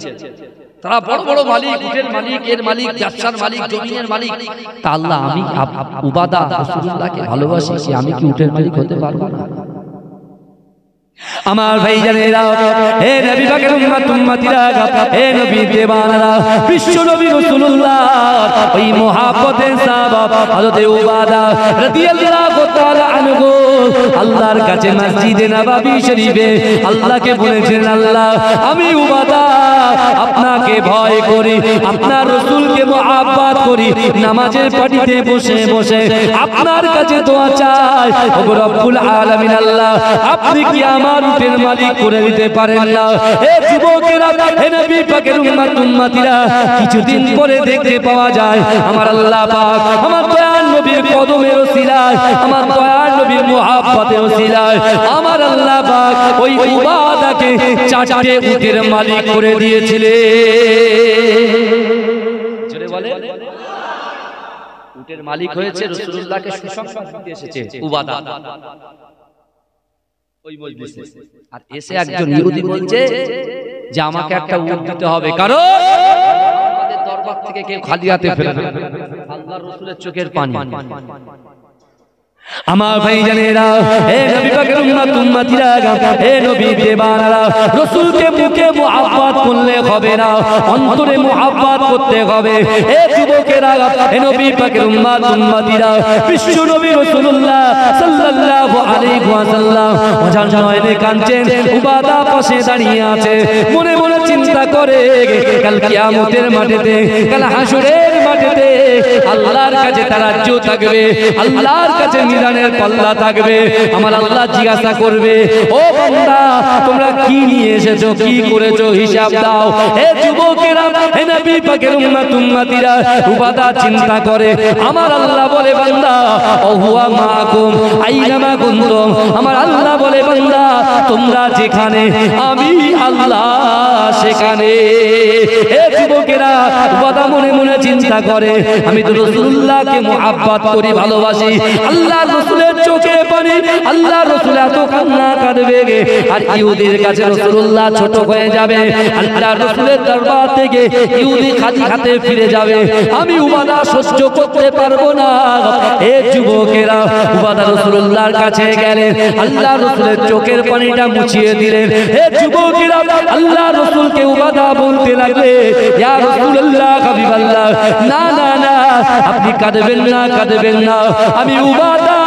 A: তারা বড় বড় মালিক, উটের মালিক, এর মালিক, ব্যবসার মালিক, জমিনের মালিক। তা আল্লাহ আমি উবাদা রাসূলুল্লাহকে ভালোবাসি, আমি কি উটের মালিক হতে পারবো না? আমার ভাইজানেরা, হে নবী পাকের উম্মতিরা, হে নবী দেওয়ানারা, বিশ্ব নবী রাসূলুল্লাহ ওই মুহাব্বতের সাহাবা হযরত উবাদা রাদিয়াল্লাহু তাআলা আনহু আল্লাহর কাছে মসজিদে নববী শরীফে আল্লাহকে বলেছেন, আল্লাহ আমি উবাদা আপনাকে ভয় করি, আপনার রাসূলকে মুহাব্বত করি, নামাজের পাটিতে বসে বসে আপনার কাছে দোয়া চাই। ওগো রব্বুল আলামিন আল্লাহ, আপনি কি আমার উটের মালিক করে দিতে পারেন না? হে যুবকেরা, হে নবী পাকের উম্মতিরা, কিছুদিন পরে দেখতে পাওয়া যায় আমার আল্লাহ পাক আমার দয়ার নবীর কদমের ওসিলায়, আমার দয়ার নবীর মুহাব্বতের ওসিলায় আমার আল্লাহ পাক ওই উবাদাকে 4টে উটের মালিক করে দিয়েছিলেন। জোরে বলে, উটের মালিক হয়েছে, রাসূলুল্লাহকে সুসংবাদ দিতে এসেছে উবাদা ওই মজলিসে। আর এসে একজন ইহুদি বলছে যে আমাকে একটা উট দিতে হবে, কারণ আমাদের দরবার থেকে কেউ খালি হাতে ফেরে না। আল্লাহর রাসূলের চোখের পানি। আমার ভাইজানেরা, হে নবী পাকের উম্মতিরা, হে নবী দেবানারা, রাসূলকে মুখে মুহাব্বত করলে হবে না, অন্তরে মুহাব্বত করতে হবে। হে যুবকেরা, হে নবী পাকের উম্মতিরা, বিশ্ব নবী রাসূলুল্লাহ সাল্লাল্লাহু আলাইহি ওয়াসাল্লাম ওজান নয়নে কাঁদছেন, উবাদা পাশে দাঁড়িয়ে আছে, মনে মনে চিন্তা করে কাল কিয়ামতের মাঠেতে, কাল হাসরের মাঠেতে আল্লাহর কাছে তারাজ্য থাকবে, আল্লাহর কাছে মিজানের পাল্লা থাকবে। আমার আল্লাহ জিজ্ঞাসা করবে, ও বান্দা তোমরা কি নিয়ে এসেছো, কি করেছো, হিসাব দাও। হে যুবকেরা, হে নবী পাকের উম্মতিরা, উবাদা চিন্তা করে, আমার আল্লাহ বলে, বান্দা ও হুয়া মাকুম আইনামা কুনতুম, আমার আল্লাহ বলে, বান্দা তোমরা যেখানে আমি আল্লাহ সেখানে। হে যুবকেরা, উবাদা মনে মনে চিন্তা করে, আমি তো রাসূলুল্লাহকে মুহাব্বত করি, ভালোবাসি, আল্লাহর রাসূলের চোখে পানি, আল্লাহর রাসূল এত কান্না কাঁদবে, আর ইহুদির কাছে রাসূলুল্লাহ ছোট হয়ে যাবে, আল্লাহর রাসূলের দরবার থেকে ইহুদি খালি হাতে ফিরে যাবে, আমি উবাদা সহ্য করতে পারবো না। হে যুবকেরা, উবাদা রাসূলুল্লাহর কাছে গেলেন, আল্লাহর রাসূলের চোখের পানিটা মুছিয়ে দিলেন। হে যুবকেরা, আল্লাহর রাসূলকে উবাদা বলতে লাগলে, ইয়া রাসূলুল্লাহ, হাবিবাল্লাহ, না না না, আপনি কাঁদবেন না, কাঁদবেন না, আমি উবাদা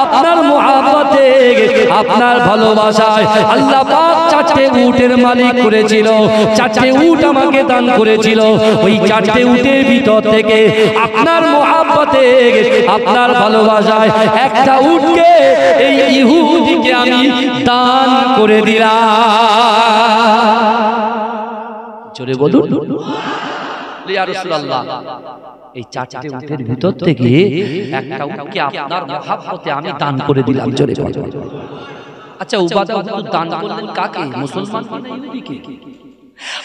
A: আপনার মুহাব্বতে, আপনার ভালোবাসায় আল্লাহ পাক 4টে উটের মালিক করেছিল, 4টে উট আমাকে দান করেছিল, ওই 4টে উটের ভিতর থেকে আপনার মুহাব্বতে, আপনার ভালোবাসায় একটা উটকে এই ইহুদিকে আমি দান করে দিলাম। জোরে বলুন, ইয়া রাসূলুল্লাহ, এই 4টে উটের ভিতর থেকে একটা উটকে আপনার মুহাব্বতে আমি দান করে দিলাম। জোরে বলুন। আচ্ছা, উবাদা দান করলেন কাকে? মুসলমান না ইহুদিকে?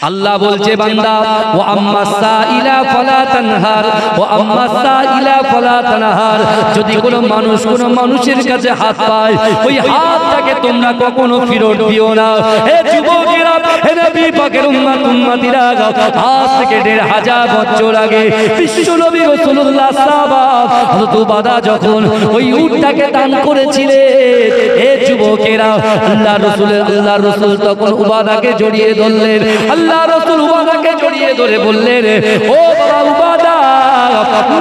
A: আল্লাহ বলছে, বান্দা ও আম্মা সাইলা ফালা তানহার, ও আম্মা সাইলা ফালা তানহার, যদি কোনো মানুষ কোনো মানুষের কাছে হাত পায়, ওই হাতটাকে তোমরা কখনো ফেরত দিও না। হে যুবকেরা, হে নবী পাকের উম্মতিরা, আজ থেকে 1500 বছর আগে বিশ্ব নবী রাসূলুল্লাহ সাহাবা হযরত উবাদা যখন ওই উটটাকে দান করেছিলেন, হে যুবকেরা, আল্লাহর রাসূল তখন উবাদাকে জড়িয়ে ধরলেন। আল্লাহ রাসূল উবাদাকে জড়িয়ে ধরে বললেন, ও বাবা উবাদা,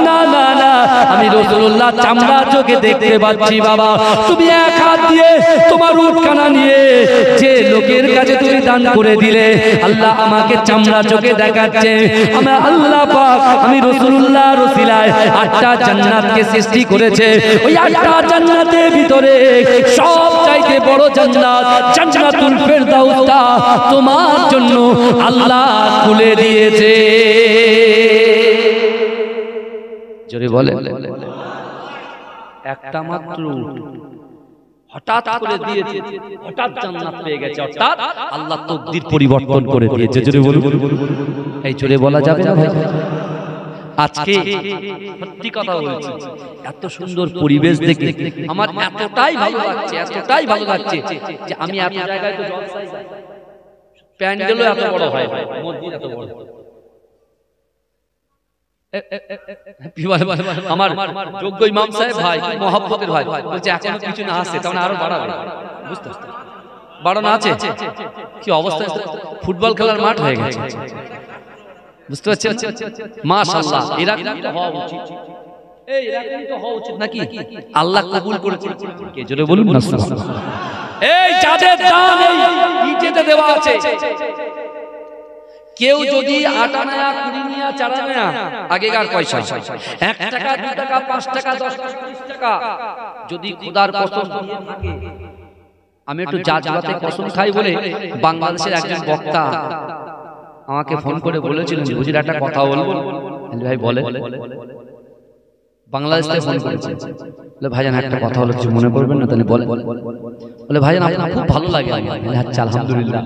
A: না না না, আমি রাসূলুল্লাহ চামড়া চোখে দেখতে পাচ্ছি, বাবা তুমি এক হাত দিয়ে তোমার উটখানা নিয়ে যে লোকের কাছে তুমি দান করে দিলে, আল্লাহ আমাকে চামড়া চোখে দেখাচ্ছে, আমি আল্লাহ পাক, আমি রাসূলুল্লাহর ওসিলায় 8টা জান্নাতকে সৃষ্টি করেছে, ওই 8টা জান্নাতের ভিতরে সবচাইতে বড় জান্নাত জান্নাতুল ফেরদাউসটা তোমার জন্য আল্লাহ খুলে দিয়েছে। জোরে বলে, একটা মাত্র হঠাৎ করে দিয়েছে, হঠাৎ জান্নাত পেয়ে গেছে, অর্থাৎ আল্লাহ তকদির পরিবর্তন করে দিয়েছে। জোরে বলুন, এই জোরে বলা যাবে না ভাই? আজকে সত্যি কথা বলছি, এত সুন্দর পরিবেশ দেখে আমার এতটাই ভালো লাগছে, এতটাই ভালো লাগছে যে আমি এত জায়গায় তো জলসায় যাই, প্যান্ডেলও এত বড় হয়, মসজিদ এত বড়। আমার যোগ্য ইমাম সাহেব ভাই, মহব্বতের ভাই বলছে এখনো কিছু না আসছে, তখন আরো বাড়াবে, বুঝতে বাড়ানো আছে। কি অবস্থা, ফুটবল খেলার মাঠ হয়ে গেছে, বুঝতে পারছেন? মাশাআল্লাহ, এরা হওয়া উচিত। এই এরকম তো হওয়া উচিত নাকি? আল্লাহ কবুল করেছেন কে জোরে বলুন না সুবহানাল্লাহ। এই যাদের দান এই ইটেতে দেওয়া আছে, কেউ যদি 8 আনা 20 নিয়া 4 আনা আগেকার পয়সা 1 টাকা 2 টাকা 5 টাকা 10 টাকা 20 টাকা যদি খোদার কসম দিয়ে থাকে, আমি একটু জাজবাতে কসম খাই বলে বাংলাদেশের একজন বক্তা আমাকে ফোন করে বলেছিলেন, হুজুর একটা কথা বলবো। ভাই বলে, বাংলাদেশ থেকে ফোন করেছে, বলে ভাইজান একটা কথা হলো, কিছু মনে করবেন না? তাহলে বলে, বলে ভাইজান আপনার খুব ভালো লাগে। আচ্ছা আলহামদুলিল্লাহ,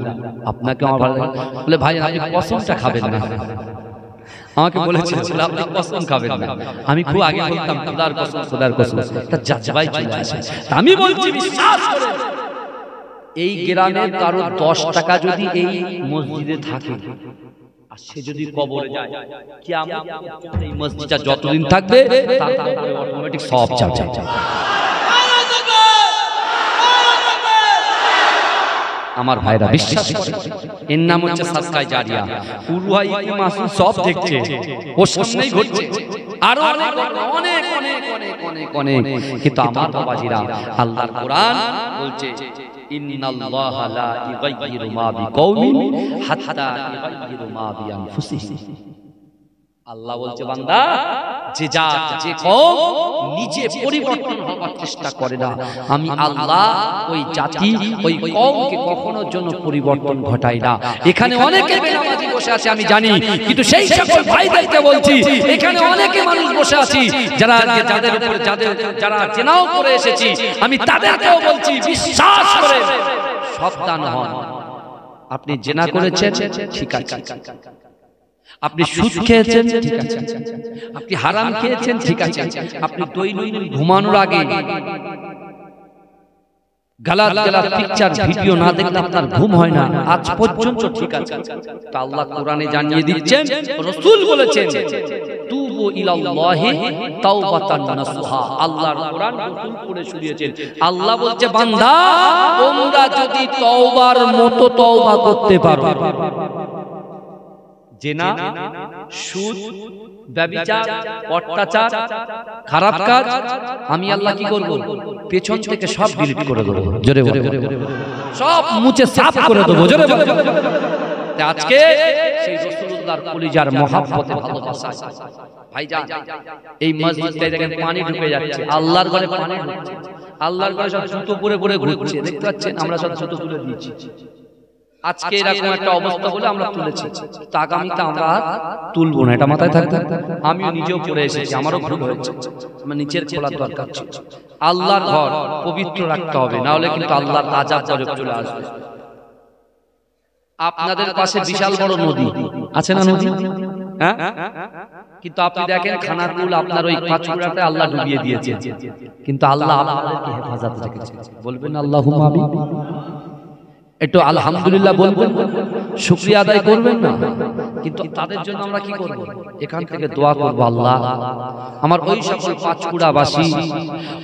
A: আপনাকে আমার ভালো লাগে। বলে ভাইজান আপনি কসমটা খাবেন না। আমাকে বলেছিল আপনি কসম খাবেন না। আমি খুব আগে বলতাম খোদার কসম খোদার কসম, তা জাজবাই চলে আসে। আমি বলছি বিশ্বাস করে, এই গ্রামের কারো 10 টাকা যদি এই মসজিদে থাকে আর সে যদি কবরে যায়, কিয়ামত এই মসজিদটা যতদিন থাকবে তার উপরে অটোমেটিক সওয়াব যাবে। আমার ভাইরা বিশ্বাস করে, এর নাম হচ্ছে সাদকায়ে জারিয়া। পুরুহাই মাসুম সব দেখছে, ওর সামনেই ঘটছে, আরো অনেক অনেক অনেক অনেক অনেক অনেক। কিন্তু আমার বাবাজিরা, আল্লাহর কোরআন বলছে ইন্নাল্লাহা লা ইগাইয়িরু মা বিকাউমিন হাত্তা ইগাইয়িরু মা বিআনফুসিহিম। আল্লাহ বলছে বান্দা, যে কওম নিজে পরিবর্তন হওয়ার চেষ্টা করে না, আমি আল্লাহ ওই জাতি ওই কওমকে কখনো জন্য পরিবর্তন ঘটাই না। এখানে অনেকে বেনামাজি বসে আছে আমি জানি, কিন্তু সেই সকল ভাইদেরকে বলছি, এখানে অনেকে মানুষ বসে আছি যারা যাদের উপর যারা জেনাও করে এসেছি, আমি তাদেরকেও বলছি বিশ্বাস করে সাবধান হন। আপনি জেনা করেছেন ঠিক আছে, আপনি সুদ খেয়েছেন ঠিক আছে, আপনি হারাম খেয়েছেন ঠিক আছে, আপনি দৈনন্দিন ঘুমানোর আগে গালাত পিকচার ভিডিও না দেখলে আপনার ঘুম হয় না, আজ পর্যন্ত ঠিক আছে। তা আল্লাহ কোরআনে জানিয়ে দিচ্ছেন, রাসূল বলেছেন তুবু ইলাল্লাহি তাওবাতান নাসুহা। আল্লাহর কোরআন রাসূল পড়ে শুনিয়েছেন। আল্লাহ বলছে বান্দা, তোমরা যদি তওবার মতো তওবা করতে পারো, জেনা, সুদ, ব্যভিচার, অত্যাচার, খারাপ কাজ, আমি আল্লাহ কি করব? পেছন থেকে সব ডিলিট করে দেব। জোরে বলো, সব মুছে সাফ করে দেব। জোরে বলো। আজকে সেই রাসূলুল্লাহর কলিজার মহব্বতে ভালোবাসায় ভাইজান, এই মসজিদে দেখেন পানি ঢুকে যাচ্ছে, আল্লাহর ঘরে পানি ঢুকছে, আল্লাহর ঘরে সব জুতো পরে পরে ঘুরছে, দেখতে পাচ্ছেন? আমরা সব জুতো তুলে দিয়েছি। আজকে এরকম একটা অবস্থা বলে আমরা তুলেছি, তো আগামীতে আমরা তুলবো না, এটা মাথায় থাকতে। আমিও নিজেও পড়ে এসেছি, আমারও ভুল হয়েছে, আমার নিচের খোলার দরকার ছিল। আল্লাহর ঘর পবিত্র রাখতে হবে, না হলে কিন্তু আল্লাহর আযাব গজব চলে আসবে। আপনাদের পাশে বিশাল বড় নদী আছে না? নদী, হ্যাঁ, কিন্তু আপনি দেখেন খানাকুল আপনার ওই পাঁচকুড়াতে আল্লাহ ডুবিয়ে দিয়েছে, কিন্তু আল্লাহ আপনাদেরকে হেফাজত রেখেছে। বলবেন আল্লাহুম্মা আমিন। একটু আলহামদুলিল্লাহ বলবেন, শুকরিয়া আদায় করবেন না? কিন্তু তাদের জন্য আমরা কি করব? এখান থেকে দোয়া করব, আল্লাহ আমার ওই সকল পাঁচকুড়াবাসী,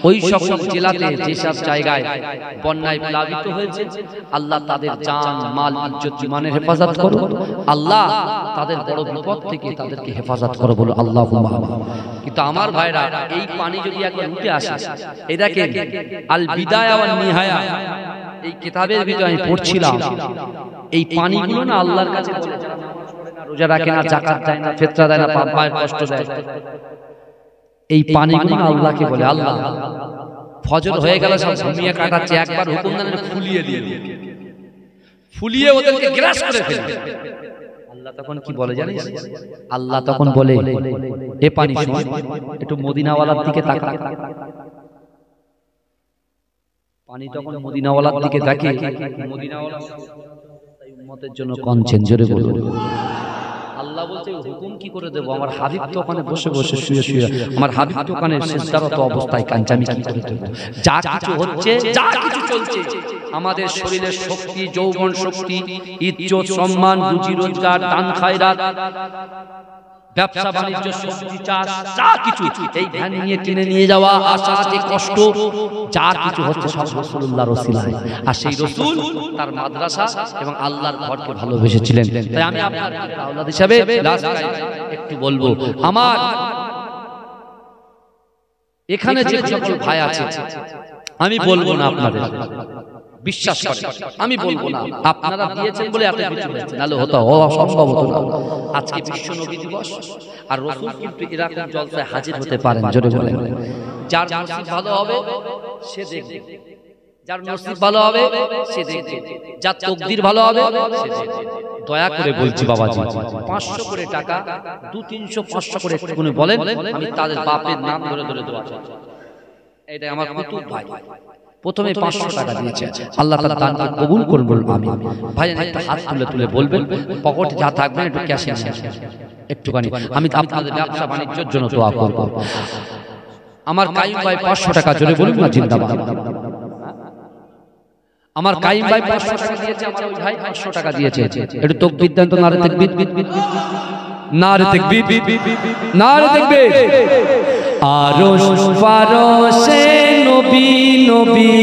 A: ওই সকল জেলাতে যেসব জায়গায় বন্যায় প্লাবিত হয়েছে, আল্লাহ তাদের জান মাল ইজ্জত জীবনের হেফাজত করো। আল্লাহ তাদের বড় বিপদ থেকে তাদেরকে হেফাজত করো, বলো আল্লাহুম্মা আমিন। কিন্তু আমার ভাইরা, এই পানি যদি একবার উঠে আসে, এই দেখেন আল বিদায়া ওয়ান নিহায়া, এই কিতাবের ভিতরে আমি পড়ছিলাম, এই পানিগুলো না আল্লাহর কাছে রোজা রাখে না, যাকাত দেয় না, ফিতরা দেয় না, পাপ পায়, কষ্ট দেয়, এই পানিগুলো আল্লাহকে বলে আল্লাহ ফজর হয়ে গেল সব ঘুমিয়ে কাটাচ্ছে, একবার হুকুম দেন ফুলিয়ে দিয়ে, ফুলিয়ে ওদেরকে গ্রাস করে ফেলে। আল্লাহ তখন কি বলে জানিস? আল্লাহ তখন বলে, এ পানি শোন, একটু মদিনাওয়ালার দিকে তাকা। পানি তখন মদিনাওয়ালার দিকে দেখে, মদিনাওয়ালা উম্মতের জন্য কাঁদছেন। জোরে বলুন। আল্লাহ বলছে হুকুম কি করে দেব? আমার হাবিব তো ওখানে বসে বসে শুয়ে শুয়ে, আমার হাবিব তো ওখানে সিজদারত অবস্থায় কাঁদছে, আমি কি করে দেব? যা কিছু হচ্ছে, যা কিছু চলছে, আমাদের শরীরের শক্তি, যৌবন শক্তি, ইজ্জত সম্মান, রুজি রোজগার, দান খায়রাত, ব্যবসা বাণিজ্য, সবজি চাষ, যা কিছু, এই ধ্যান নিয়ে কিনে নিয়ে যাওয়া, আশা আছে, কষ্ট, যা কিছু হচ্ছে সব রাসূলুল্লাহর ওসিলায়। আর সেই রাসূল তার মাদ্রাসা এবং আল্লাহর ঘরকে ভালোবেসেছিলেন। তাই আমি আপনার আওলাদ হিসাবে একটু বলবো, আমার এখানে যে সকল ভাই আছে আমি বলবো না, আপনাদের বিশ্বাস করেন আমি বলবো না, আপনারা দিয়েছেন বলে এত কিছু হয়েছে, নাহলে হতো অসম্ভব হতো না। আজকে বিশ্ব নবী দিবস, আর রাসূল কিন্তু এরকম জলসায় হাজির হতে পারেন। জোরে বলেন, যার নসিব ভালো হবে সে দেখবে, যার নসিব ভালো হবে সে দেখবে, যার তকদির ভালো হবে সে দেখবে। দয়া করে বলছি বাবাজি, 500 করে টাকা 200, 300, 500 করে একটুখানি বলেন, আমি তাদের বাপের নাম ধরে ধরে দেওয়া চাই। এটা আমার কুতুব ভাই প্রথমে 500 টাকা দিয়েছে, আল্লাহ তাআলা দানকে কবুল করুন বলুন আমিন। ভাই একটা হাত তুলে তুলে বলবেন, পকেটে যা থাকবে একটু ক্যাশে আসে একটুখানি, আমি আপনাদের ব্যবসা বাণিজ্যের জন্য দোয়া করব। আমার কাইম ভাই 500 টাকা, জোরে বলুন না জিন্দাবাদ। আমার কাইম ভাই 500 টাকা দিয়েছে, আমার ওই ভাই 500 টাকা দিয়েছে। একটু তাকবীর দেন তো, নারে তাকবীর, নারে তাকবীর, নারে তাকবীর। আরশ পারশে নবী নবী